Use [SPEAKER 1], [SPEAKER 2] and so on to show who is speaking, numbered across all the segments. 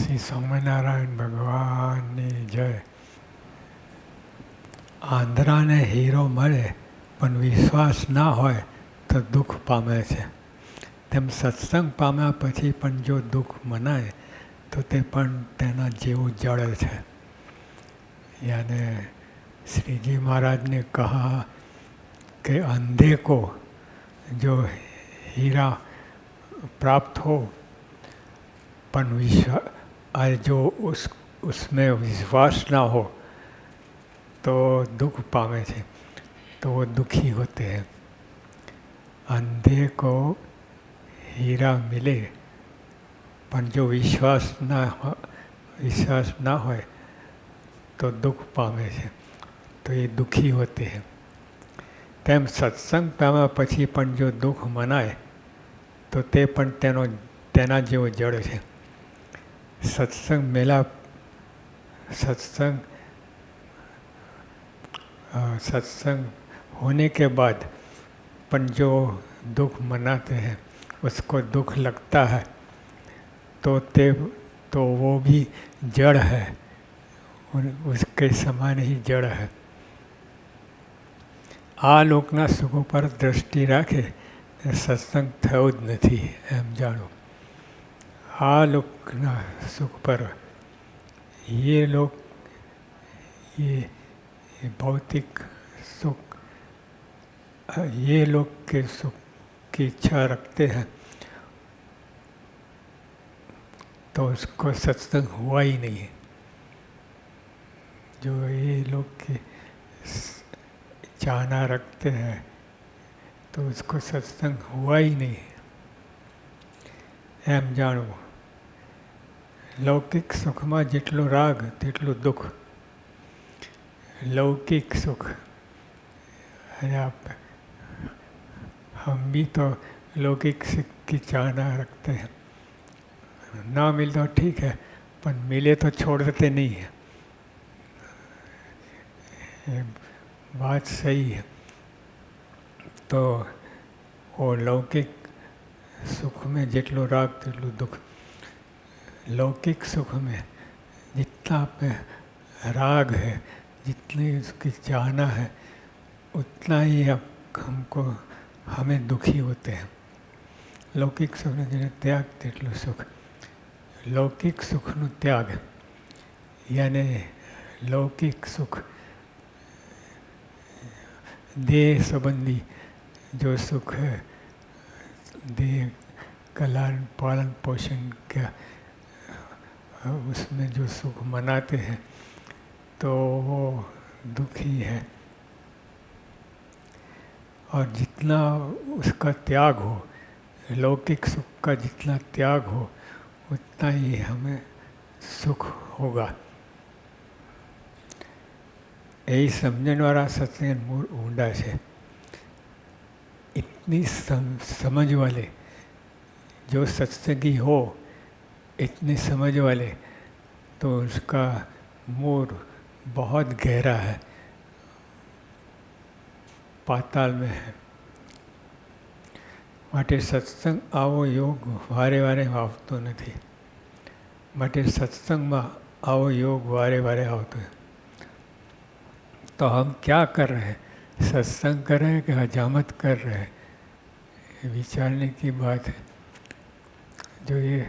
[SPEAKER 1] શ્રી સ્વામિનારાયણ ભગવાનની જય. આંધળાને હીરો મળે પણ વિશ્વાસ ના હોય તો દુઃખ પામે છે. તેમ સત્સંગ પામ્યા પછી પણ જો દુઃખ મનાય તો તે પણ તેના જેવું જળ છે. यानी श्री जी महाराज ने कहा कि अंधे को जो हीरा प्राप्त हो पर जो उसमें विश्वास ना हो तो दुख पावे थे, तो वो दुखी होते हैं. अंधे को हीरा मिले पर जो विश्वास ना हो तो दुख पावे છે, તો એ દુઃખી હોતે હૈ. તેમ સત્સંગ પામ્યા પછી પણ જો દુઃખ મનાય તો તે પણ તેના જેવો જળ છે. सत्संग होने के बाद पण जो दुख मनाते हैं, उसको दुख लगता है तो वो भी जड़ है, उसके समान ही जड़ है. આ લોકના સુખ ઉપર દ્રષ્ટિ રાખે સત્સંગ થયો જ નથી એમ જાણો. આ લોકના સુખ પર ये लोग ये भौतिक सुख, ये लोग के सुख की इच्छा रखते हैं तो उसको सत्संग हुआ ही नहीं है. जो ये लोग की चाहना रखते हैं तो उसको सत्संग हुआ ही नहीं. એમ જાણવું. લૌકિક સુખમાં જેટલો રાગ તેટલું દુઃખ. लौकिक सुख, हम भी तो लौकिक सुख की चाहना रखते हैं. ना मिले तो ठीक है, पर मिले तो छोड़ देते नहीं है. ये बात सही है. तो वो लौकिक सुख में जितलो राग तेटलो दुख. लौकिक सुख में जितना पे राग है, जितनी उसकी चाहना है, उतना ही हमें दुखी होते हैं. लौकिक सुख ने जेने त्याग तेटलो सुख. लौकिक सुखનો ત્યાગ यानी लौकिक सुख देह संबंधी जो सुख है, देह कल्याण पालन पोषण का, उसमें जो सुख मनाते हैं तो वो दुखी है. और जितना उसका त्याग हो, लौकिक सुख का जितना त्याग हो उतना ही हमें सुख होगा. यही समझने वाला सत्संग मूल ऊंडा है. इतनी समझ वाले जो सत्संगी हो, इतनी समझ वाले, तो उसका मूल बहुत गहरा है, पाताल में है. માટે સત્સંગ આવો યોગ વારે વારે આવતો નથી. માટે સત્સંગમાં આવો योग वारे वारे આવતો है. तो हम क्या कर रहे हैं? सत्संग कर रहे हैं कि हजामत कर रहे हैं? विचारने की बात है. जो ये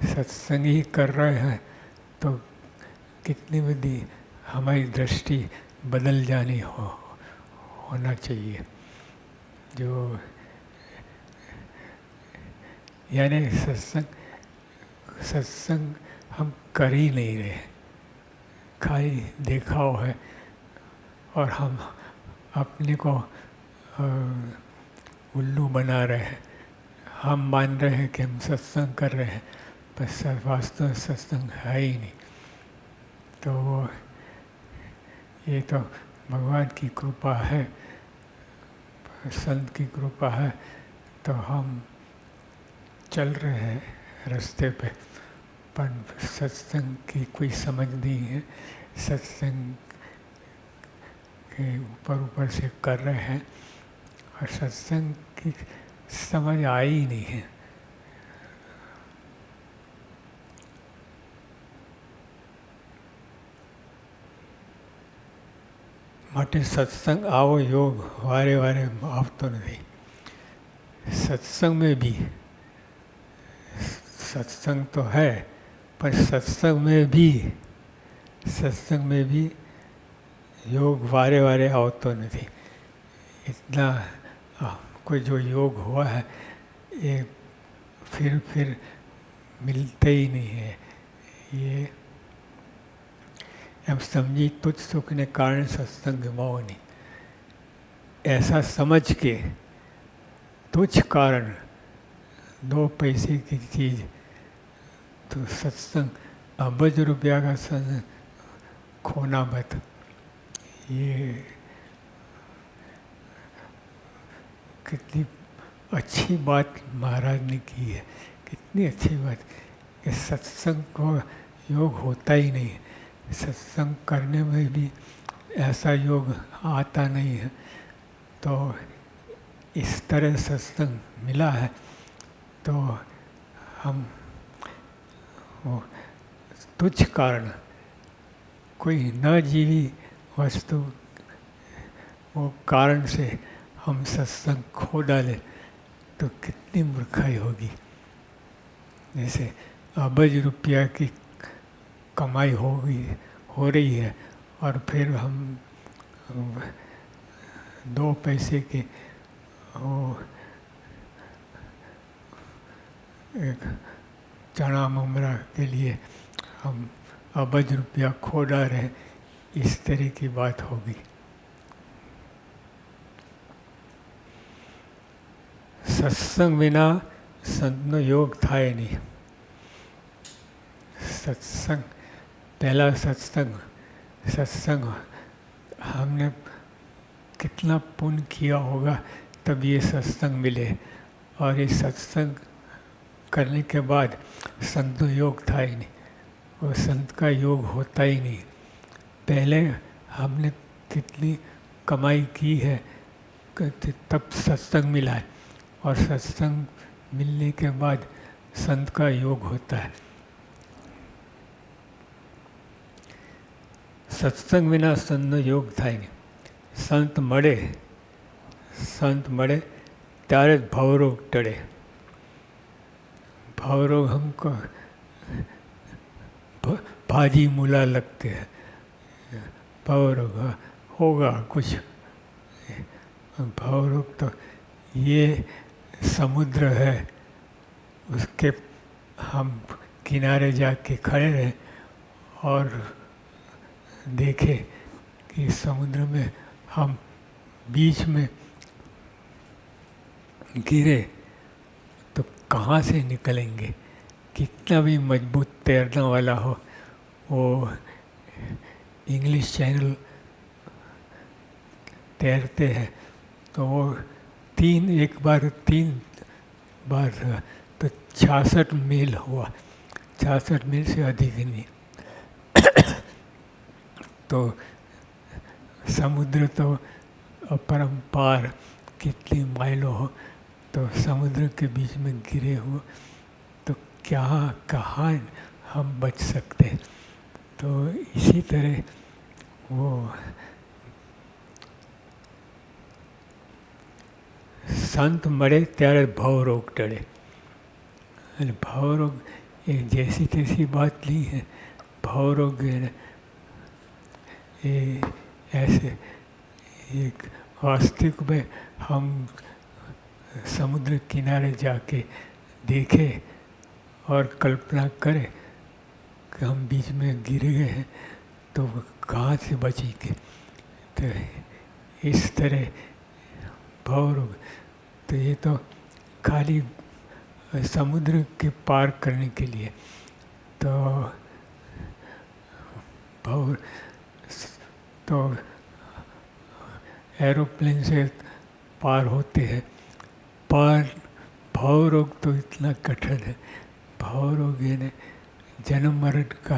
[SPEAKER 1] सत्संग ही कर रहे हैं तो कितनी बड़ी हमारी दृष्टि बदल जानी होना चाहिए. जो यानी सत्संग हम कर ही नहीं रहे, खाली देखाव है और हम अपने को उल्लू बना रहे हैं. हम मान रहे हैं कि हम सत्संग कर रहे हैं, पर वास्तव में सत्संग है ही नहीं. तो ये तो भगवान की कृपा है, संत की कृपा है, तो हम चल रहे हैं रास्ते पे. पर सत्संग की कोई समझ नहीं है. सत्संग के ऊपर से कर रहे हैं और सत्संग की समझ आई ही नहीं है. માટે સત્સંગ આવો યોગ વારે વારે આવતો નથી. सत्संग में भी सत्संग तो है, पर सत्संग में भी योग वारे वारे आवतो नहीं. इतना कोई जो योग हुआ है ये फिर मिलते ही नहीं है. ये हम समझी तुझ सुख ने कारण सत्संग गमाओ नहीं, ऐसा समझ के तुच्छ कारण 2 पैसे की चीज़ तो सत्संग अबज रुपया का सत्संग खोना मत. ये कितनी अच्छी बात महाराज ने की है, कितनी अच्छी बात कि सत्संग को योग होता ही नहीं. सत्संग करने में भी ऐसा योग आता नहीं है. तो इस तरह सत्संग मिला है तो हम वो तुच्छ कारण कोई न जीवी वस्तु वो कारण से हम सत्संग खो डालें तो कितनी मूर्खाई होगी. जैसे अबज रुपया की कमाई हो रही है और फिर हम 2 पैसे के वो एक चना ममरा के लिए हम अबज रुपया खो डाल रहे हैं, इस तरह की बात होगी. सत्संग बिना संतનો योग થાય नहीं. सत्संग पहला सत्संग हमने कितना पुण्य किया होगा तब ये सत्संग मिले. और ये सत्संग करने के बाद संत योग था ही नहीं, वो संत का योग होता ही नहीं. पहले हमने कितनी कमाई की है तब सत्संग मिला है, और सत्संग मिलने के बाद संत का योग होता है. सत्संग बिना संतનો योग થાય નહીં. સંત મળે ત્યારે જ ભાવરોગ ટળે. भावरोग हमको भाजी मूला लगते हैं. भावरोग होगा कुछ. भावरोग तो ये समुद्र है, उसके हम किनारे जाके खड़े रहे और देखे कि समुद्र में हम बीच में गिरे तो कहाँ से निकलेंगे. कितना भी मजबूत तैरने वाला हो, वो इंग्लिश चैनल तैरते हैं तो वो 3 बार तो 66 मील हुआ. 66 मील से अधिक नहीं. तो समुद्र तो अपरंपार कितनी माइलों हो, तो समुद्र के बीच में गिरे हुए तो कहाँ हम बच सकते. तो इसी तरह वो संत મળે ત્યારે ભાવરોગ ટળે. અને ભાવરોગ ये जैसी तैसी बात नहीं है. भावरोग ये ऐसे एक वास्तविक में हम समुद्र किनारे जाके देखें और कल्पना करें कि हम बीच में गिर गए हैं तो कहाँ से बचेंगे. तो इस तरह भावरोग तो ये तो खाली समुद्र के पार करने के लिए. तो एरोप्लेन से पार होते हैं, पर भावरोग तो इतना कठिन है. भावरोग यानी जन्म मरण का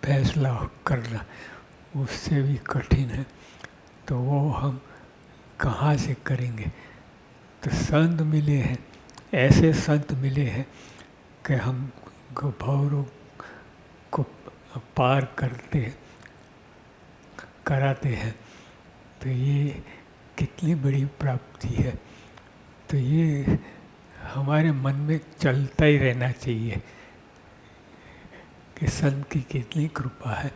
[SPEAKER 1] फैसला करना उससे भी कठिन है. तो वो हम कहाँ से करेंगे. तो संत मिले हैं, ऐसे संत मिले हैं कि हम भावरोग को पार कराते हैं. तो ये कितनी बड़ी प्राप्ति है। तो ये हमारे मन में चलता ही रहना चाहिए कि संत की कितनी कृपा है,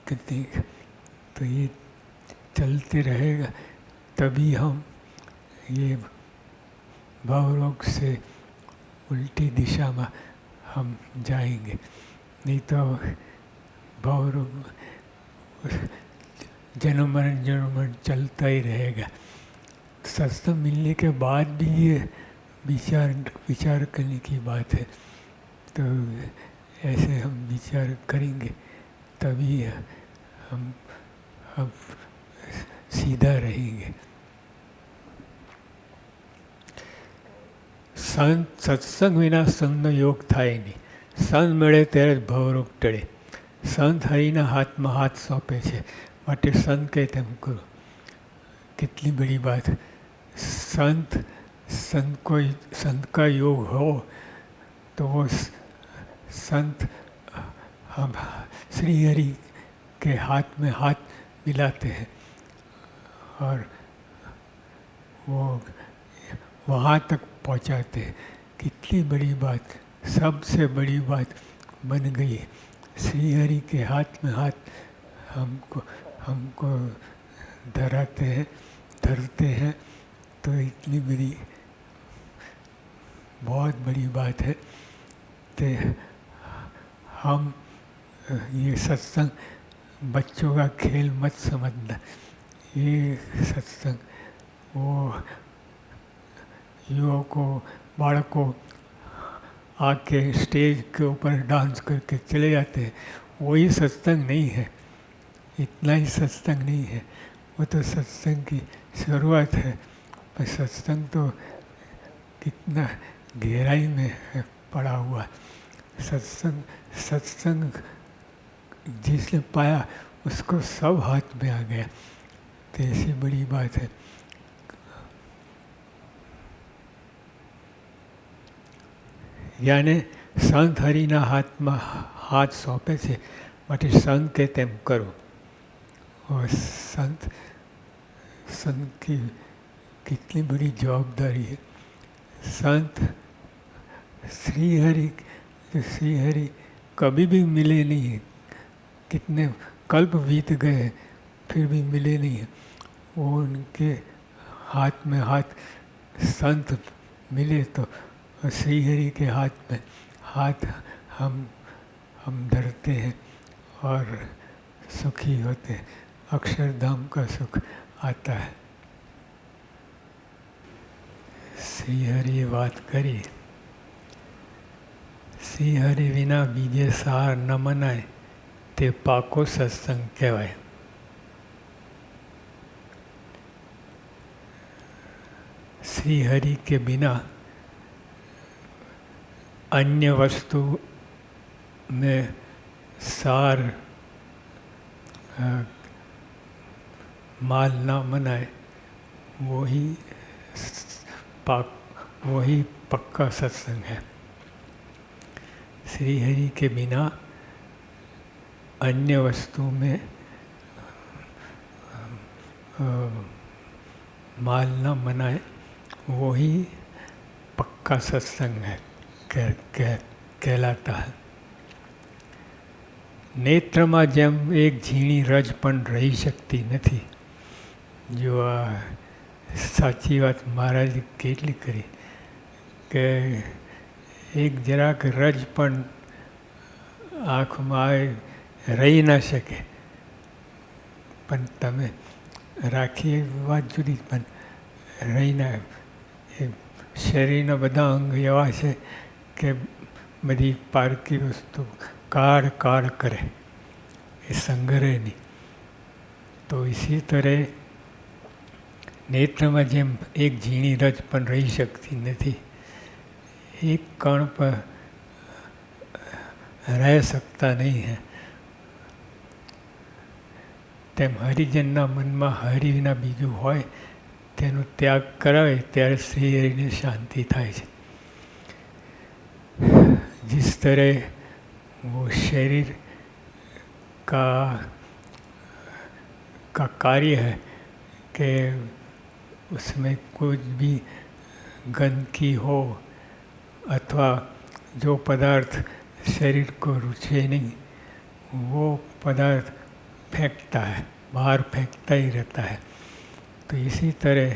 [SPEAKER 1] कितनी। तो ये चलते रहेगा, तभी हम ये भावरोग से उल्टी दिशा में हम जाएंगे। नहीं तो भावरोग जन्म मरण चलता ही रहेगा। सत्संग मिलने के बाद भी ये विचार करने की बात है। तो ऐसे हम विचार करेंगे तभी हम सीधा रहेंगे। સત્સંગ વિના સંતનો યોગ થાય નહીં. સંત મળે ત્યારે જ ભવરોગ ટળે. સંત હરિના હાથમાં હાથ સોંપે છે, માટે સંત કહે તેમ કરો. कितनी बड़ी बात। संत का योग हो तो वो संत हम श्री हरि के हाथ में हाथ मिलाते हैं और वो वहाँ तक पहुँचाते हैं। कितनी बड़ी बात, सबसे बड़ी बात बन गई। श्री हरि के हाथ में हाथ हमको धरते हैं, तो इतनी बड़ी बहुत बड़ी बात है। तो हम ये सत्संग बच्चों का खेल मत समझना। ये सत्संग वो युवकों बालकों आके स्टेज के ऊपर डांस करके चले जाते हैं, वही सत्संग नहीं है। इतना ही सत्संग नहीं है, वो तो सत्संग की शुरुआत है। पर सत्संग तो कितना गहराई में है पड़ा हुआ। सत्संग जिसने पाया उसको सब हाथ में आ गया। तो ऐसी बड़ी बात है। यानी संत हरिना हाथમાં હાથ સોંપે છે, માટે સંત કે તેમ કરો। और संत की कितनी बड़ी जवाबदारी है। संत श्री हरि कभी भी मिले नहीं हैं। कितने कल्प बीत गए फिर भी मिले नहीं हैं। वो उनके हाथ में हाथ संत मिले तो श्री हरि के हाथ में हाथ हम धरते हैं और सुखी होते हैं। अक्षरधाम का सुख आता है। श्री हरि बात करी। श्री हरि विना बीजे सार न मनाय, ते पाको सत्संग कहवाय। श्री हरि के बिना अन्य वस्तु में सार माल ना मनाए, वही पक्का सत्संग है। श्री हरि के बिना अन्य वस्तु में माल ना मनाए, वही पक्का सत्संग है कहलाता है। નેત્રમાં જેમ એક ઝીણી રજ પણ રહી શકતી નથી। જો આ સાચી વાત મહારાજે કેટલી કરી કે એક જરાક રજ પણ આંખમાં રહી ના શકે। પણ તમે રાખી વાત જુદી, પણ રહી ના। શરીરના બધા અંગ એવા છે કે બધી પારકી વસ્તુ काढ़ करे, ये संग्रह नहीं। तो इसी तरह नेत्र में जेम एक झीणी रज पण रही सकती नहीं, एक कण पर रह सकता नहीं है। तेम हरिजनना मन में हरि विना बीजू होय तेनो त्याग करावे त्यारे श्री हरिने शांति थाय छे। जिस तरह वो शरीर का कार्य है कि उसमें कुछ भी गंदगी हो अथवा जो पदार्थ शरीर को रुचे नहीं वो पदार्थ फेंकता है, बाहर फेंकता ही रहता है। तो इसी तरह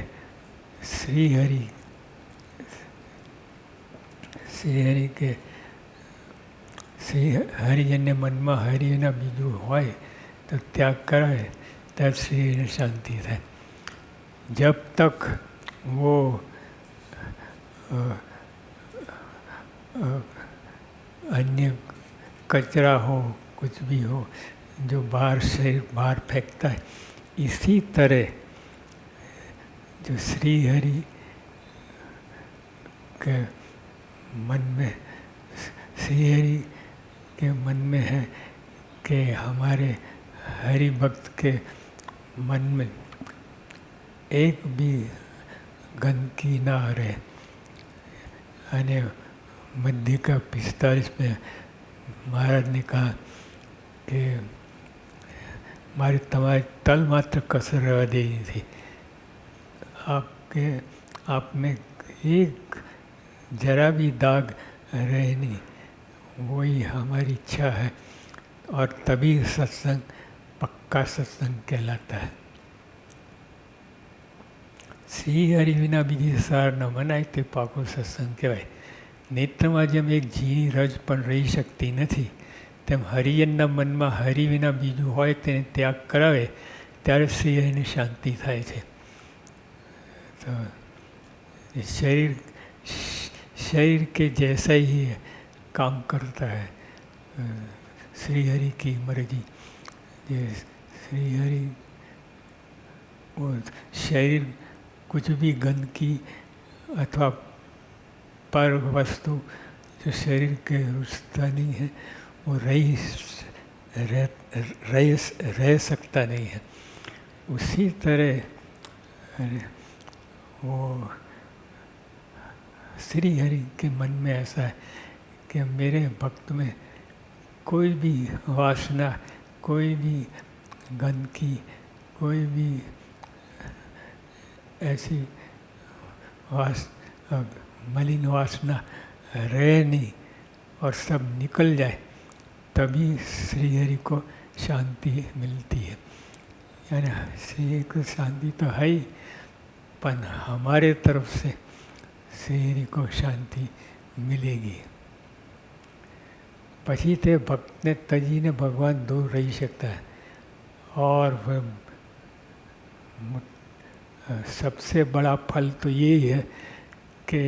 [SPEAKER 1] श्री हरि હરિજનને મનમાં હરિના બીજું હોય તો ત્યાગ કરાય ત્યારે શ્રીને શાંતિ થાય। जब तक वो अन्य कचरा हो कुछ भी हो जो बाहर शरीर बाहर फेंकता है, इसी तरह जो श्री हरि के मन में श्रीहरि के मन में है कि हमारे हरि भक्त के मन में एक भी गंदगी ना रहे। અને મધ્યકા 45 में महाराज ने कहा कि मारी तुम्हारी तल मात्र कसर रह दी थी, आप में एक जरा भी दाग रहे नहीं, वही हमारी इच्छा है। और तभी सत्संग पक्का सत्संग कहलाता है। श्री हरि विना बीजी सार न मनाय ते पाको सत्संग कहेवाय। नेत्रमां जेम एक झीणी रज पण रही शकती નથી તેમ હરિજનના મનમાં હરિ વિના બીજું હોય તેને ત્યાગ કરાવે ત્યારે શ્રી હરિની શાંતિ થાય છે। તો शरीर के जैसा ही काम करता है श्री हरि की मर्जी। ये श्री हरि वो शरीर कुछ भी गंदगी अथवा पर वस्तु जो शरीर के रुचता नहीं है वो रह सकता नहीं है। उसी तरह वो श्री हरि के मन में ऐसा है कि मेरे भक्त में कोई भी वासना, कोई भी गंदगी, कोई भी ऐसी मलिन वासना रहे नहीं और सब निकल जाए, तभी श्री हरि को शांति मिलती है। यानी श्री हरि को शांति तो है ही, पर हमारे तरफ से श्री हरि को शांति मिलेगी। પછી તે ભક્તને તજીને ભગવાન દૂર રહી શકતા है। और सबसे बड़ा फल तो यही है कि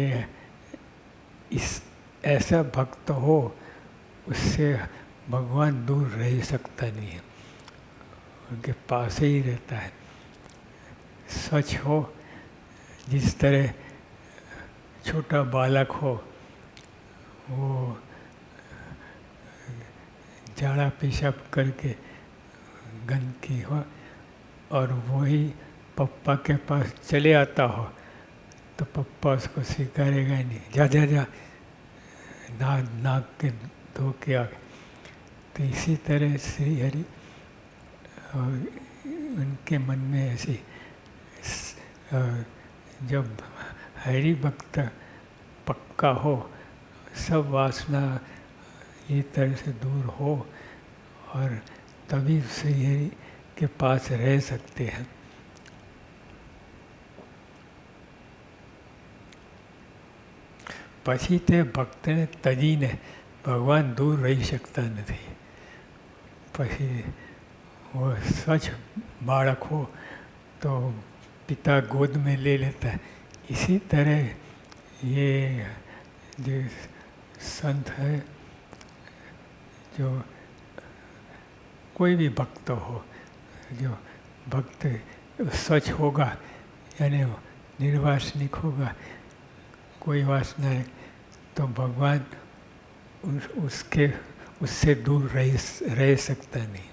[SPEAKER 1] इस ऐसा भक्त हो उससे भगवान दूर रह सकता नहीं है, उनके पास ही रहता है। सच हो, जिस तरह छोटा बालक हो वो झाड़ा पेशाब करके गंदगी हो और वही पप्पा के पास चले आता हो तो पप्पा उसको स्वीकारेगा नहीं, जा जा जा नाक के धो के आ गए। तो इसी तरह श्री हरि उनके मन में ऐसी जब हरि भक्त पक्का हो, सब वासना ये तरह से दूर हो और तभी श्री हरि के पास रह सकते हैं। પછી તે ભક્તને તજીને ભગવાન દૂર રહી શકતા નથી। પછી वो सच बालक हो तो पिता गोद में ले लेता है। इसी तरह ये जो संत है, जो कोई भी भक्त हो, जो भक्त सच होगा यानी निर्वासनिक होगा, कोई वासना है तो भगवान उससे दूर रह सकता नहीं।